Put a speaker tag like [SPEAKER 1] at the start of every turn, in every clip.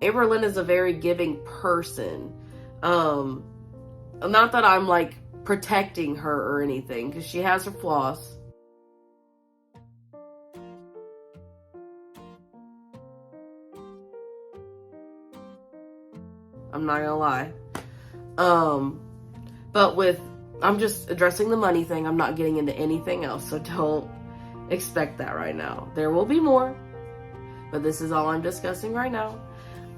[SPEAKER 1] Amberlynn is a very giving person. Not that I'm like protecting her or anything, because she has her flaws. I'm not gonna lie. But I'm just addressing the money thing. I'm not getting into anything else, so don't expect that right now. There will be more, but this is all I'm discussing right now.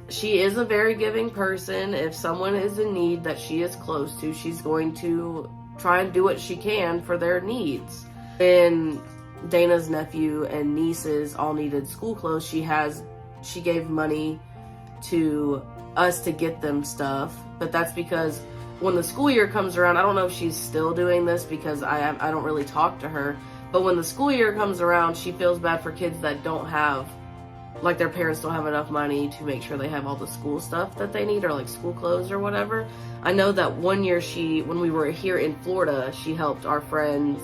[SPEAKER 1] She is a very giving person. If someone is in need that she is close to, she's going to try and do what she can for their needs. When Dana's nephew and nieces all needed school clothes, she gave money to us to get them stuff, but that's because when the school year comes around, I don't know if she's still doing this because I don't really talk to her, but when the school year comes around, she feels bad for kids that don't have, like their parents don't have enough money to make sure they have all the school stuff that they need, or like school clothes or whatever. I know that one year when we were here in Florida, she helped our friend's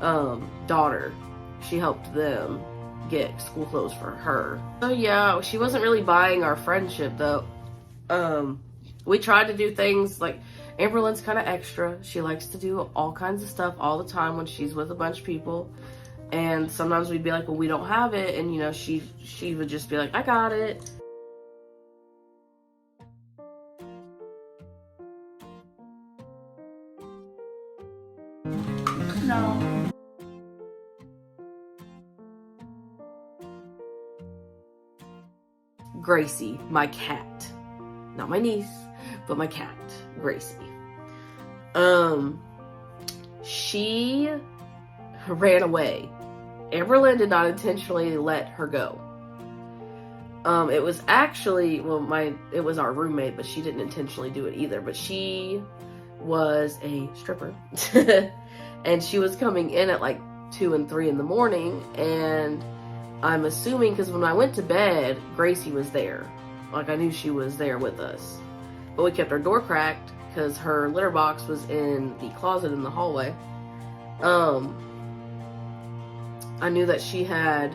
[SPEAKER 1] daughter. She helped them get school clothes for her. So yeah, she wasn't really buying our friendship though. We tried to do things like, Amberlynn's kind of extra. She likes to do all kinds of stuff all the time when she's with a bunch of people. And sometimes we'd be like, well, we don't have it. And, you know, she would just be like, I got it. No. Gracie, my cat. Not my niece, but my cat, Gracie. She ran away. Amberlynn did not intentionally let her go. It was actually, it was our roommate, but she didn't intentionally do it either. But she was a stripper. And she was coming in at like 2 and 3 in the morning. And I'm assuming, because when I went to bed, Gracie was there. Like, I knew she was there with us. But we kept our door cracked because her litter box was in the closet in the hallway. I knew that she had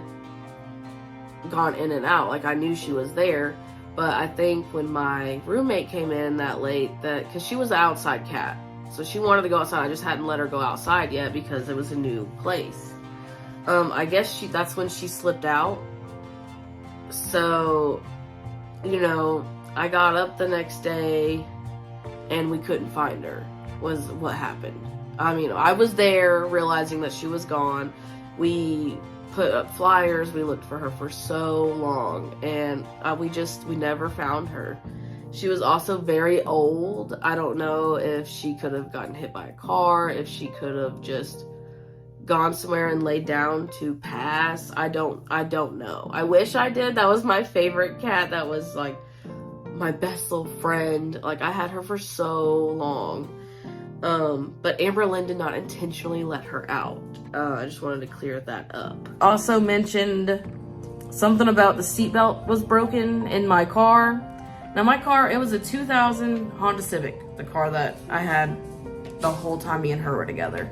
[SPEAKER 1] gone in and out. Like, I knew she was there. But I think when my roommate came in that late, because she was an outside cat. So she wanted to go outside. I just hadn't let her go outside yet because it was a new place. I guess that's when she slipped out. So, you know, I got up the next day and we couldn't find her, was what happened. I mean, I was there realizing that she was gone. We put up flyers. We looked for her for so long, and we never found her. She was also very old. I don't know if she could have gotten hit by a car, if she could have just gone somewhere and laid down to pass. I don't know. I wish I did. That was my favorite cat. That was like my best little friend. Like, I had her for so long. But Amberlynn did not intentionally let her out. I just wanted to clear that up. Also mentioned something about the seatbelt was broken in my car. Now my car, it was a 2000 Honda Civic, the car that I had the whole time me and her were together.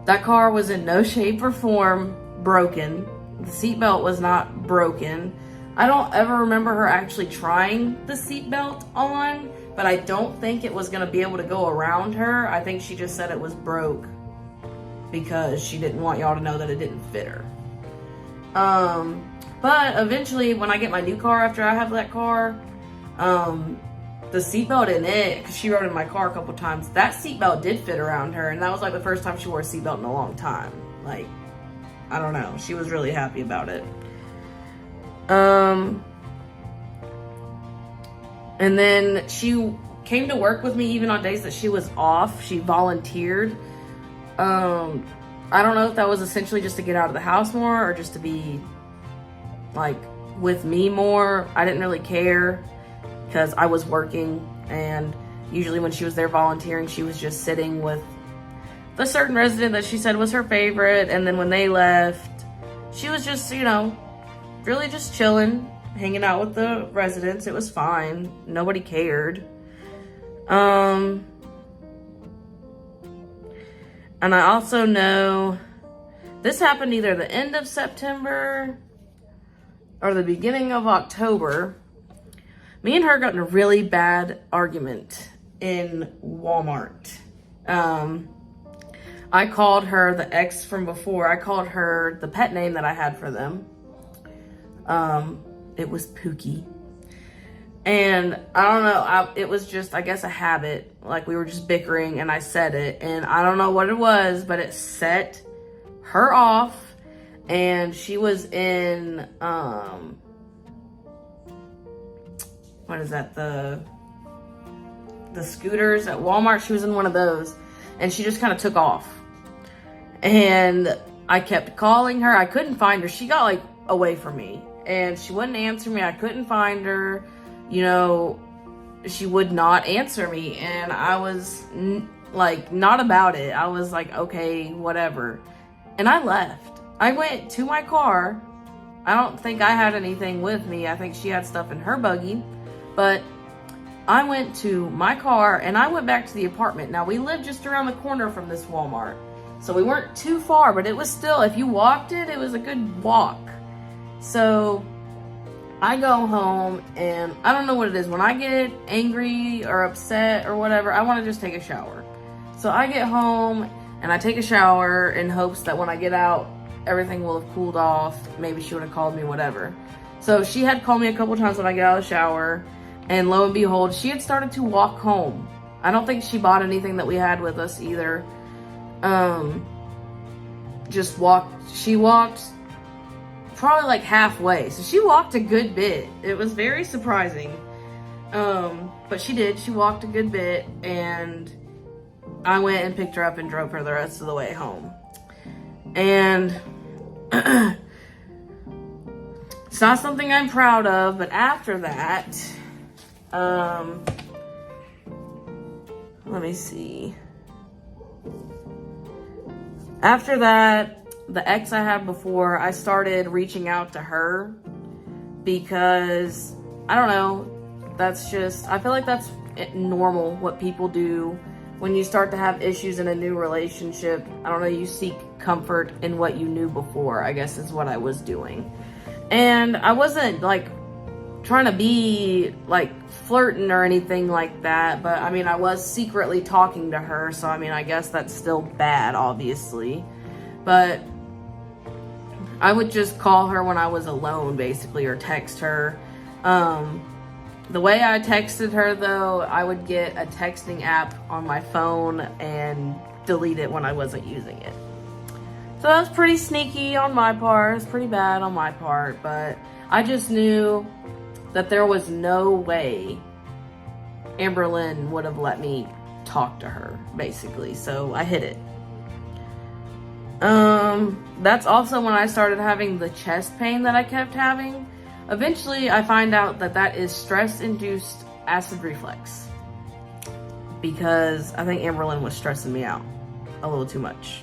[SPEAKER 1] That car was in no shape or form broken. The seatbelt was not broken. I don't ever remember her actually trying the seatbelt on, but I don't think it was gonna be able to go around her. I think she just said it was broke because she didn't want y'all to know that it didn't fit her. But eventually when I get my new car after I have that car, the seatbelt in it, because she rode in my car a couple times, that seatbelt did fit around her, and that was like the first time she wore a seatbelt in a long time. Like, I don't know, she was really happy about it. And then she came to work with me even on days that she was off. She volunteered. I don't know if that was essentially just to get out of the house more or just to be like with me more. I didn't really care because I was working, and usually when she was there volunteering, she was just sitting with the certain resident that she said was her favorite. And then when they left, she was just, you know, really just chilling, hanging out with the residents. It was fine. Nobody cared. And I also know this happened either the end of September or the beginning of October.
[SPEAKER 2] Me and her got in a really bad argument in Walmart. I called her the ex from before. I called her the pet name that I had for them. It was Pookie. And I don't know, it was just, I guess, a habit. Like, we were just bickering and I said it. And I don't know what it was, but it set her off. And she was in, what is that, the scooters at Walmart. She was in one of those. And she just kind of took off. And I kept calling her. I couldn't find her. She got, like, away from me. And she wouldn't answer me. I couldn't find her. You know, she would not answer me, and I was like, not about it. I was like, okay, whatever. And I left. I went to my car. I don't think I had anything with me. I think she had stuff in her buggy, but I went to my car and I went back to the apartment. Now, we lived just around the corner from this Walmart, so we weren't too far, but it was still, if you walked it, it was a good walk. So I go home, and I don't know what it is. When I get angry or upset or whatever, I want to just take a shower. So I get home, and I take a shower in hopes that when I get out, everything will have cooled off. Maybe she would have called me, whatever. So she had called me a couple times when I get out of the shower, and lo and behold, she had started to walk home. I don't think she bought anything that we had with us either. Just walked. She walked probably like halfway. So she walked a good bit. It was very surprising. But she did. She walked a good bit, and I went and picked her up and drove her the rest of the way home. And it's not something I'm proud of, but after that, let me see. After that, the ex I had before, I started reaching out to her because, I don't know, that's just, I feel like that's normal, what people do when you start to have issues in a new relationship. I don't know, you seek comfort in what you knew before, I guess is what I was doing. And I wasn't, like, trying to be, like, flirting or anything like that, but, I mean, I was secretly talking to her, so, I mean, I guess that's still bad, obviously. But I would just call her when I was alone, basically, or text her. The way I texted her, though, I would get a texting app on my phone and delete it when I wasn't using it. So that was pretty sneaky on my part. It's pretty bad on my part, but I just knew that there was no way Amberlynn would have let me talk to her, basically. So I hid it. That's also when I started having the chest pain that I kept having. Eventually, I find out that that is stress-induced acid reflux, because I think Amberlynn was stressing me out a little too much.